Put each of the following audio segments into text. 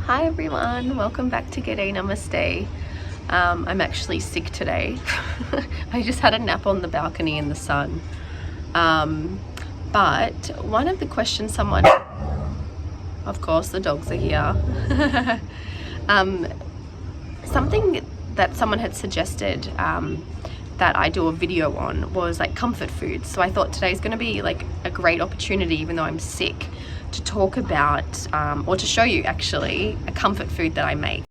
Hi everyone, welcome back to Gdaynamaste. I'm actually sick today. I just had a nap on the balcony in the sun. But one of the questions someone, of course the dogs are here, something that someone had suggested that I do a video on was like comfort foods. So I thought today's going to be like a great opportunity, even though I'm sick, to talk about or to show you actually a comfort food that I make.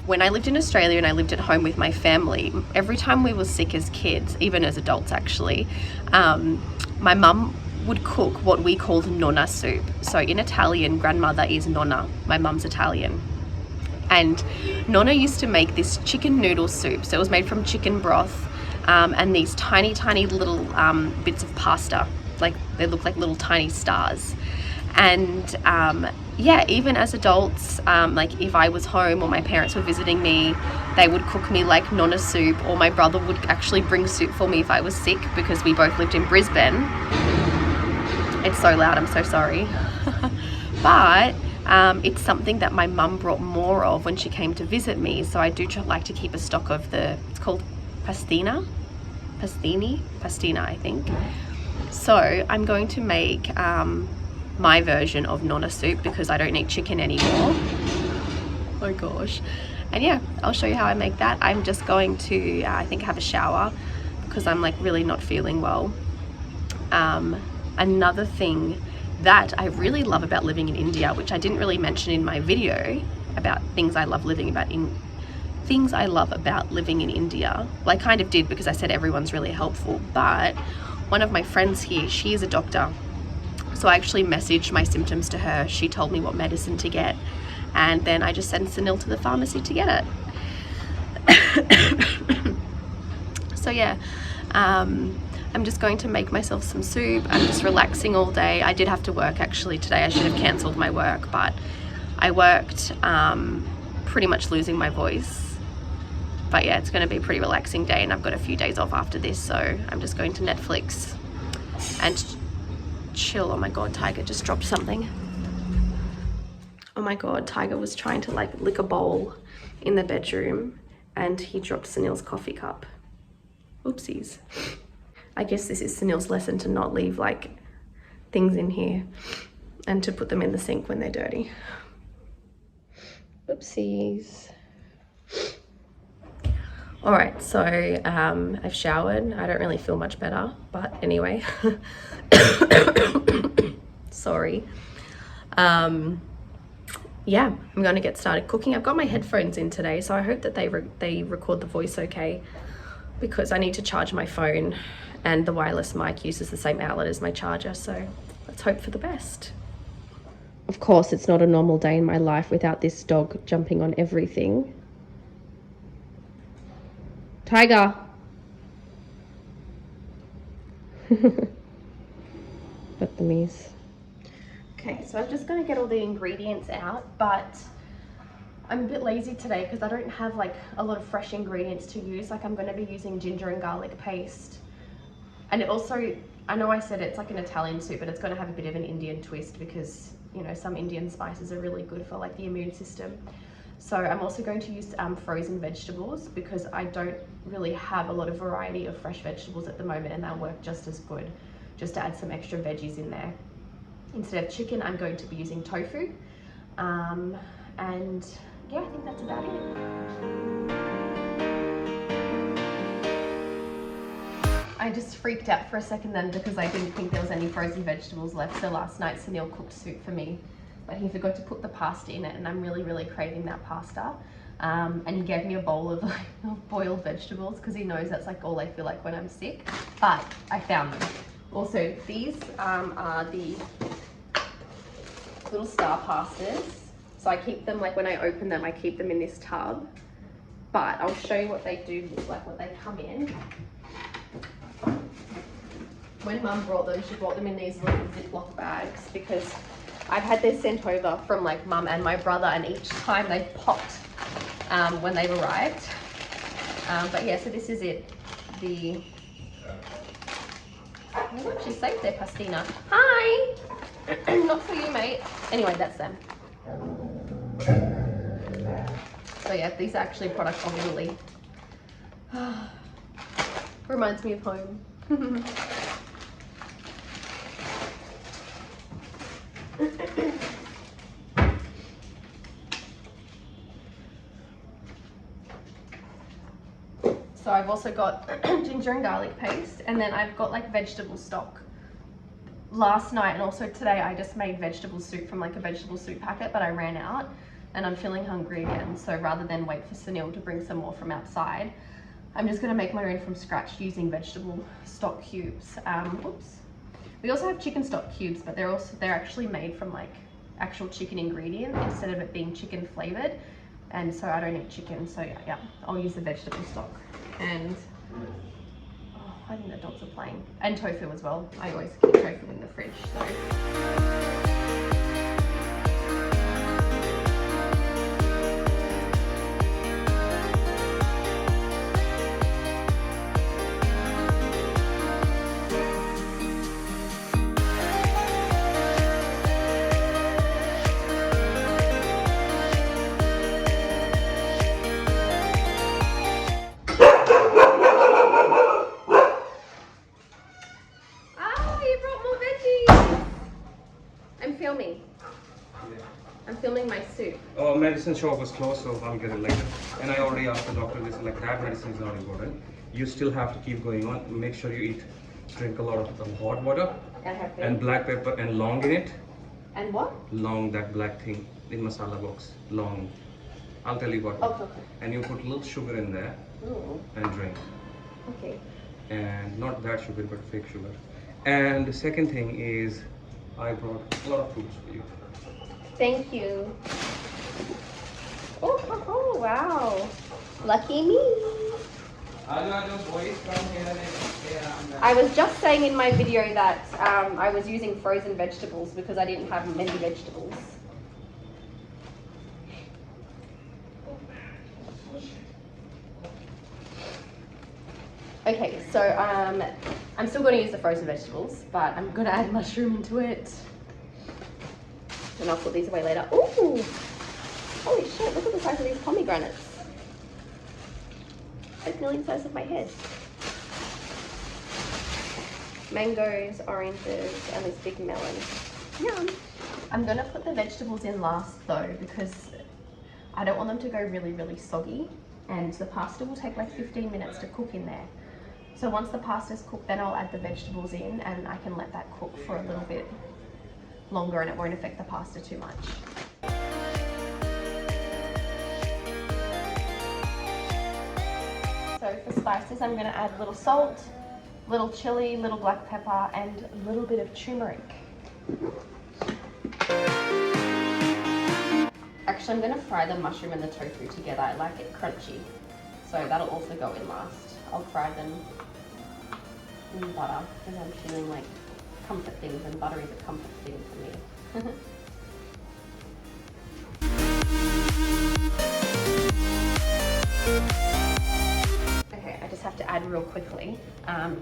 When I lived in Australia and I lived at home with my family, every time we were sick as kids, even as adults actually, my mum would cook what we called nonna soup. So in Italian, grandmother is nonna. My mum's Italian. And nonna used to make this chicken noodle soup. So it was made from chicken broth and these tiny, tiny little bits of pasta. Like they look like little tiny stars. And yeah, even as adults, like if I was home or my parents were visiting me, they would cook me like nonna soup, or my brother would actually bring soup for me if I was sick, because we both lived in Brisbane. It's so loud, I'm so sorry. But it's something that my mum brought more of when she came to visit me, so I do like to keep a stock of it's called pastina I think. So I'm going to make my version of nonna soup because I don't eat chicken anymore. Oh my gosh. And yeah, I'll show you how I make that. I'm just going to I think have a shower because I'm like really not feeling well. Another thing that I really love about living in India, which I didn't really mention in my video about things I love living about in India. Well, I kind of did because I said everyone's really helpful, but one of my friends here, she is a doctor. So I actually messaged my symptoms to her. She told me what medicine to get, and then I just sent Sunil to the pharmacy to get it. So yeah, I'm just going to make myself some soup. I'm just relaxing all day. I did have to work actually today. I should have cancelled my work, but I worked pretty much losing my voice. But yeah, it's going to be a pretty relaxing day, and I've got a few days off after this, so I'm just going to Netflix and chill. Oh my god, Tiger just dropped something. Oh my god, Tiger was trying to like lick a bowl in the bedroom and he dropped Sunil's coffee cup. Oopsies. I guess this is Sunil's lesson, to not leave like things in here and to put them in the sink when they're dirty. Oopsies. All right, so I've showered. I don't really feel much better, but anyway. Sorry. Yeah, I'm going to get started cooking. I've got my headphones in today, so I hope that they record the voice okay, because I need to charge my phone, and the wireless mic uses the same outlet as my charger, so let's hope for the best. Of course, it's not a normal day in my life without this dog jumping on everything. Tiger! Baptiste. Okay, so I'm just going to get all the ingredients out, but I'm a bit lazy today because I don't have like a lot of fresh ingredients to use. Like I'm going to be using ginger and garlic paste, and it also, I know I said it's like an Italian soup, but it's going to have a bit of an Indian twist because, you know, some Indian spices are really good for like the immune system. So I'm also going to use frozen vegetables because I don't really have a lot of variety of fresh vegetables at the moment, and they'll work just as good, just to add some extra veggies in there. Instead of chicken, I'm going to be using tofu. And yeah, I think that's about it. I just freaked out for a second then because I didn't think there was any frozen vegetables left. So last night Sunil cooked soup for me, but he forgot to put the pasta in it, and I'm really, really craving that pasta. And he gave me a bowl of like boiled vegetables because he knows that's like all I feel like when I'm sick. But I found them. Also, these are the little star pastas. So I keep them, like when I open them, I keep them in this tub. But I'll show you what they do look like, what they come in. When Mum brought them, she brought them in these little Ziploc bags because I've had this sent over from like Mum and my brother, and each time they've popped when they've arrived. But yeah, so this is it. the... I've actually saved their pastina. Hi! Not for you, mate. Anyway, that's them. So yeah, these are actually products of Italy. Reminds me of home. So I've also got ginger and garlic paste, and then I've got like vegetable stock. Last night and also today I just made vegetable soup from like a vegetable soup packet, but I ran out and I'm feeling hungry again. So rather than wait for Sunil to bring some more from outside, I'm just gonna make my own from scratch using vegetable stock cubes. Oops. We also have chicken stock cubes, but they're actually made from like actual chicken ingredient instead of it being chicken flavored. And so I don't eat chicken, so yeah, I'll use the vegetable stock. And oh, I think the dogs are playing. And tofu as well. I always keep tofu in the fridge, so. I'm filming my soup. Oh, medicine shop was closed, so I'll get it later. And I already asked the doctor, this like that medicine is not important. You still have to keep going on. Make sure you drink a lot of hot water and black pepper and long in it. And what? Long, that black thing in masala box. Long. I'll tell you what. Oh, okay. And you put a little sugar in there. Ooh. And drink. Okay. And not that sugar, but fake sugar. And the second thing is, I brought a lot of fruits for you. Thank you. Oh, wow. Lucky me. I was just saying in my video that I was using frozen vegetables because I didn't have many vegetables. Okay, so I'm still going to use the frozen vegetables, but I'm going to add mushroom into it. And I'll put these away later. Ooh! Holy shit, look at the size of these pomegranates. It's nearly the size of my head. Mangoes, oranges, and this big melon. Yum! I'm going to put the vegetables in last though, because I don't want them to go really, really soggy. And the pasta will take like 15 minutes to cook in there. So once the pasta's cooked, then I'll add the vegetables in and I can let that cook for a little bit longer and it won't affect the pasta too much. So for spices, I'm going to add a little salt, little chili, little black pepper, and a little bit of turmeric. Actually, I'm going to fry the mushroom and the tofu together. I like it crunchy, so that'll also go in last. I'll fry them in butter because I'm feeling like comfort things, and butter is a comfort thing for me. Okay, I just have to add real quickly.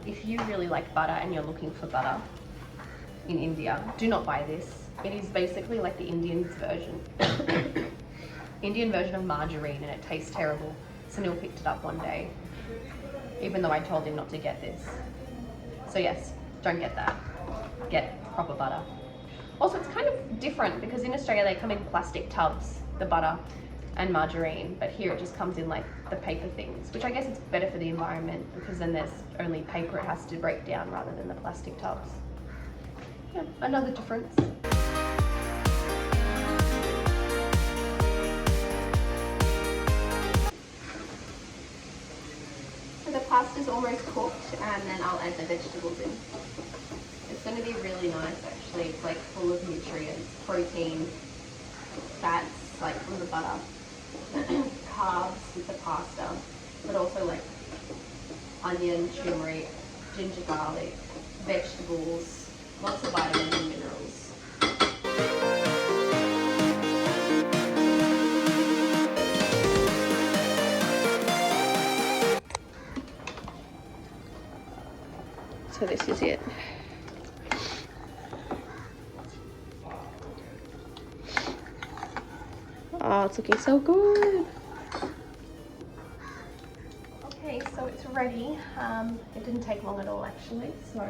If you really like butter and you're looking for butter in India, do not buy this. It is basically like the Indian version of margarine, and it tastes terrible. Sunil picked it up one day, even though I told him not to get this. So yes, don't get that. Get proper butter. Also, it's kind of different because in Australia they come in plastic tubs, the butter and margarine, but here it just comes in like the paper things, which I guess it's better for the environment because then there's only paper it has to break down rather than the plastic tubs. Yeah, another difference. So the pasta's almost cooked and then I'll add the vegetables in. It's going to be really nice actually. It's like full of nutrients, protein, fats like from the butter, carbs with the pasta, but also like onion, turmeric, ginger, garlic, vegetables, lots of vitamins and minerals. So this is it. Oh, it's looking so good. Okay, so it's ready. It didn't take long at all actually, so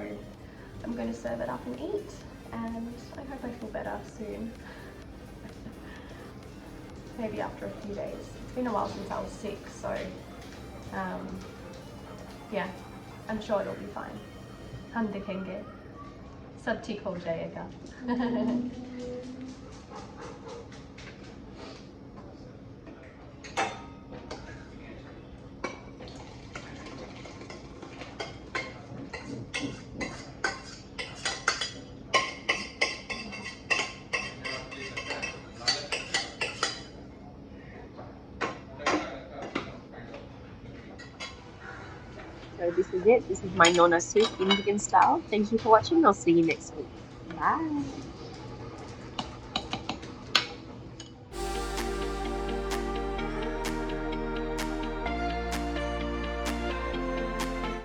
I'm going to serve it up and eat, and I hope I feel better soon. Maybe after a few days. It's been a while since I was sick, so yeah, I'm sure it'll be fine. हम देखेंगे, सब ठीक हो जाएगा. So this is it. This is my nonna soup, Indian style. Thank you for watching. I'll see you next week. Bye.